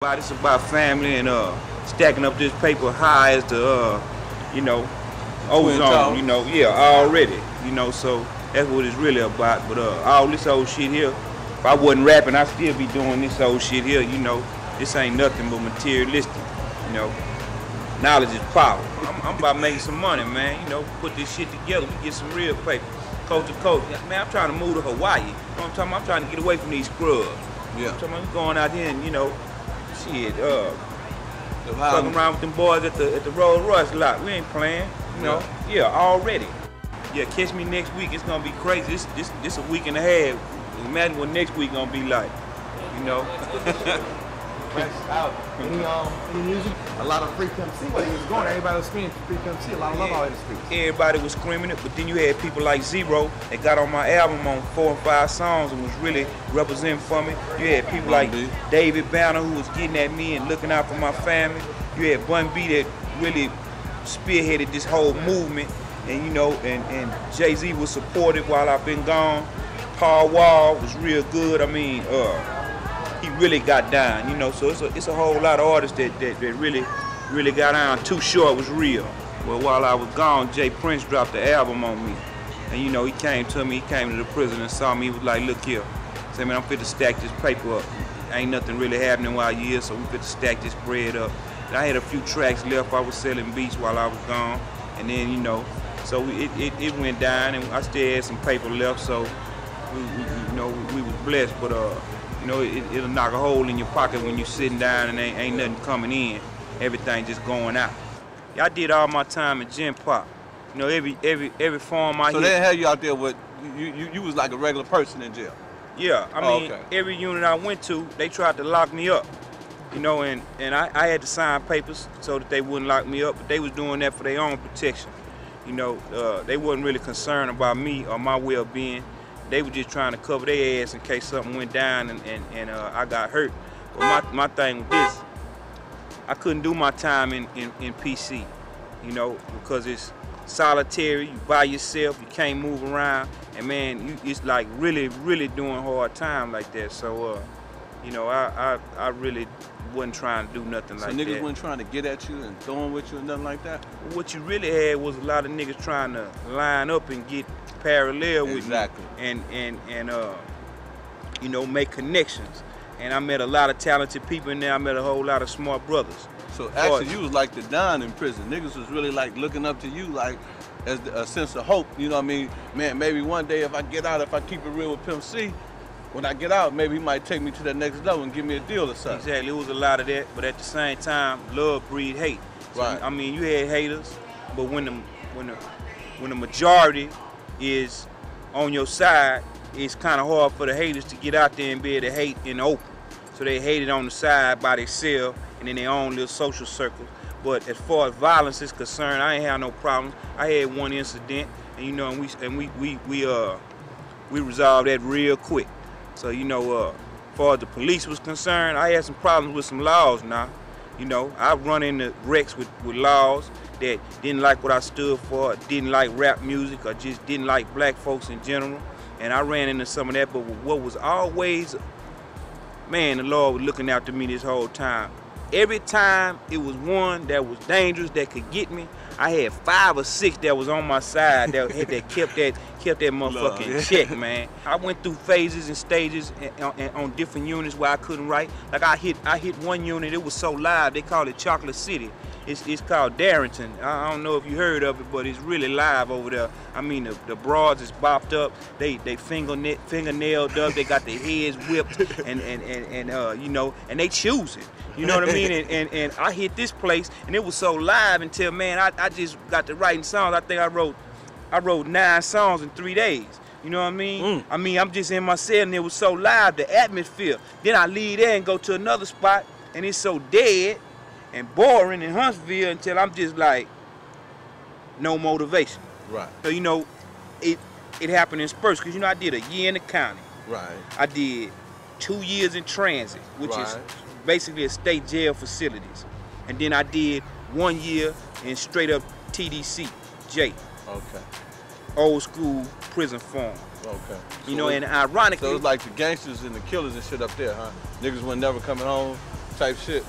It's about family and stacking up this paper high as the ozone, already, so that's what it's really about. But all this old shit here, if I wasn't rapping, I'd still be doing this old shit here, this ain't nothing but materialistic, knowledge is power. I'm about making some money, man, put this shit together, we get some real paper, coast to coast. Man, I'm trying to move to Hawaii, what I'm talking about? I'm trying to get away from these scrubs. Yeah. I'm talking about going out here and, shit, fucking around with them boys at the Rolls Royce lot. We ain't playing, already. Yeah, catch me next week. It's gonna be crazy. This a week and a half. Imagine what next week gonna be like, Out. Any music? A lot of free Pimp C. When he was going, everybody was screaming for free Pimp C. A lot of love out in the streets. Everybody was screaming it, but then you had people like Zero that got on my album on 4 and 5 songs and was really representing for me. You had people like David Banner who was getting at me and looking out for my family. You had Bun B that really spearheaded this whole movement, and and Jay-Z was supportive while I've been gone. Paul Wall was real good. I mean, he really got down, so it's a whole lot of artists that really got down. Too Short was real. Well, while I was gone, Jay Prince dropped the album on me. And he came to me, he came to the prison and saw me, he was like, look here. Say, man, I'm fit to stack this paper up. Ain't nothing really happening while you're here, so we fit to stack this bread up. And I had a few tracks left, I was selling beats while I was gone. And then, so it went down and I still had some paper left, so we was blessed, but it'll knock a hole in your pocket when you're sitting down and ain't nothing coming in. Everything just going out. Yeah, I did all my time in Gen Pop. Every form I hit. So they had you out there with, you was like a regular person in jail? Yeah, I mean, every unit I went to, they tried to lock me up. And I had to sign papers so that they wouldn't lock me up, but they was doing that for their own protection. They wasn't really concerned about me or my well-being. They were just trying to cover their ass in case something went down and I got hurt. But my thing with this, I couldn't do my time in PC, because it's solitary, you by yourself, you can't move around, and man, it's like really doing hard time like that. So, I really wasn't trying to do nothing like that. So niggas wasn't trying to get at you and throwing with you and nothing like that? What you really had was a lot of niggas trying to line up and get parallel with me and make connections. And I met a lot of talented people in there. I met a whole lot of smart brothers. So actually you was like the Don in prison. Niggas was really like looking up to you like as a sense of hope, you know what I mean? Man, maybe one day if I get out, if I keep it real with Pimp C, when I get out, maybe he might take me to that next level and give me a deal or something. Exactly, it was a lot of that, but at the same time, love breed hate. So, right. I mean, you had haters, but when the majority is on your side, it's kind of hard for the haters to get out there and be able to hate in the open. So they hated on the side by themselves and in their own little social circles. But as far as violence is concerned, I ain't had no problems. I had one incident, and we resolved that real quick. So as far as the police was concerned, I had some problems with some laws now. I run into wrecks with laws that didn't like what I stood for, didn't like rap music, or just didn't like black folks in general. And I ran into some of that, but what was always, man, the Lord was looking after me this whole time. Every time it was one that was dangerous that could get me, I had 5 or 6 that was on my side that kept that motherfucker in check, man. I went through phases and stages on different units where I couldn't write. Like I hit one unit, it was so live, they called it Chocolate City. It's called Darrington. I don't know if you heard of it, but it's really live over there. I mean, the broads is bopped up, they fingernailed up, they got their heads whipped, and they choosing. You know what I mean? And I hit this place, and it was so live until, man, I just got to writing songs. I think I wrote 9 songs in 3 days. You know what I mean? I mean, I'm just in my cell, and it was so live, the atmosphere. Then I leave there and go to another spot, and it's so dead and boring in Huntsville until I'm just like, no motivation. Right. So, it happened in spurts, because, I did a year in the county. Right. I did 2 years in transit, which is basically a state jail facilities. And then I did 1 year in straight up TDC, J. Okay. Old school prison form. Okay. And ironically. So it was like the gangsters and the killers and shit up there, huh? Niggas were never coming home. type shit.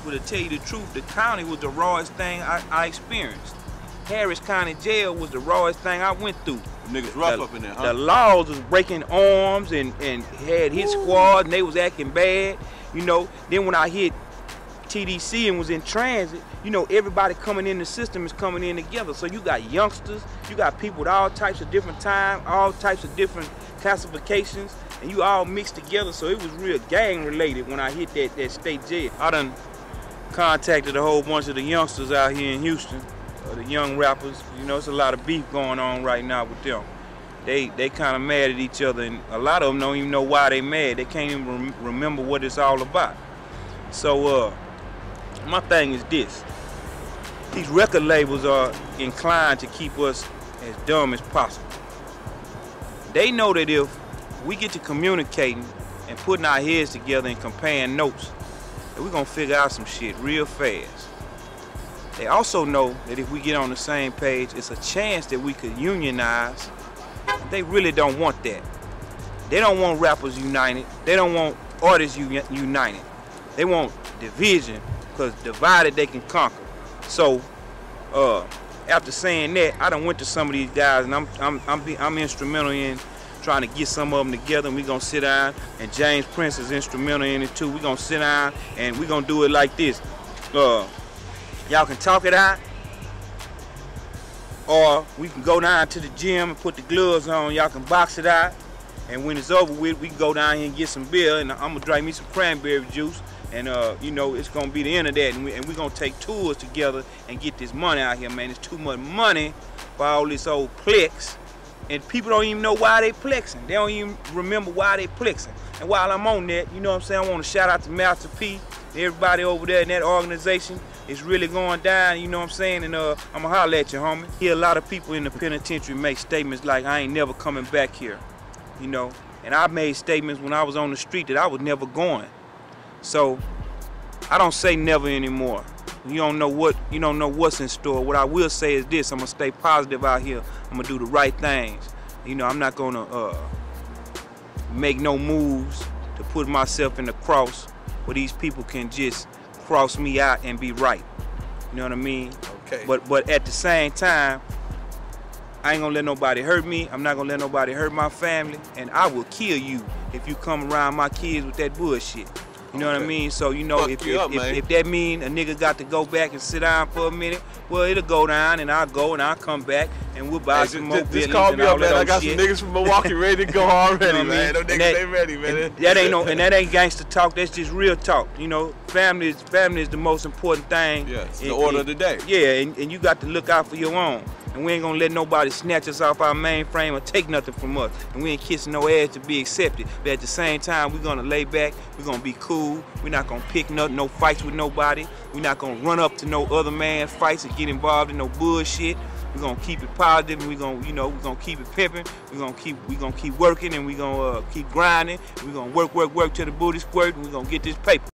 But to tell you the truth, the county was the rawest thing I experienced. Harris County Jail was the rawest thing I went through. Niggas rough up in there, huh? The laws was breaking arms and had hit squads and they was acting bad. You know, then when I hit TDC and was in transit, you know, everybody coming in the system is coming in together. So you got youngsters, you got people with all types of different time, all types of different classifications, and you all mixed together. So it was real gang related when I hit that state jail. I done contacted a whole bunch of the youngsters out here in Houston, the young rappers. You know, it's a lot of beef going on right now with them. They kind of mad at each other, and a lot of them don't even know why they mad. They can't even remember what it's all about. So my thing is this. These record labels are inclined to keep us as dumb as possible. They know that if we get to communicating and putting our heads together and comparing notes, that we're gonna figure out some shit real fast. They also know that if we get on the same page, it's a chance that we could unionize. They really don't want that. They don't want rappers united. They don't want artists united. They want division, because divided they can conquer. So after saying that, I done went to some of these guys, and I'm instrumental in trying to get some of them together, and we gonna sit down, and James Prince is instrumental in it too. We gonna sit down and we gonna do it like this. Y'all can talk it out, or we can go down to the gym and put the gloves on. Y'all can box it out, and when it's over with, we can go down here and get some beer, and I'm gonna drink me some cranberry juice, and you know, it's gonna be the end of that, and we're gonna take tours together and get this money out here, man. It's too much money for all this old plex, and people don't even know why they plexing. They don't even remember why they plexing. And while I'm on that, you know what I'm saying, I want to shout out to Master P, everybody over there in that organization. It's really going down, you know what I'm saying, and I'm gonna holler at you, homie. Hear a lot of people in the penitentiary make statements like, I ain't never coming back here, you know, and I made statements when I was on the street that I was never going. So I don't say never anymore. You don't know what's in store. What I will say is this: I'm gonna stay positive out here. I'm gonna do the right things. You know, I'm not gonna make no moves to put myself in the cross where these people can just cross me out and be right. You know what I mean? Okay. But at the same time, I ain't gonna let nobody hurt me. I'm not gonna let nobody hurt my family, and I will kill you if you come around my kids with that bullshit. You know what I mean? So, you know, if that mean a nigga got to go back and sit down for a minute, well, it'll go down, and I'll go, and I'll come back, and we'll buy some more Just call me up, man. I got some niggas from Milwaukee ready to go already, you know man. Them niggas, they ready, man. And that ain't gangster talk. That's just real talk. You know, family is the most important thing. Yeah, it's the order of the day. Yeah, and you got to look out for your own. And we ain't gonna let nobody snatch us off our mainframe or take nothing from us. And we ain't kissing no ass to be accepted. But at the same time, we're gonna lay back, we're gonna be cool, we're not gonna pick no fights with nobody, we're not gonna run up to no other man's fights and get involved in no bullshit. We're gonna keep it positive, and we're gonna keep it pimping, we're gonna keep working, and we're gonna keep grinding, and we're gonna work till the booty squirt, and we're gonna get this paper.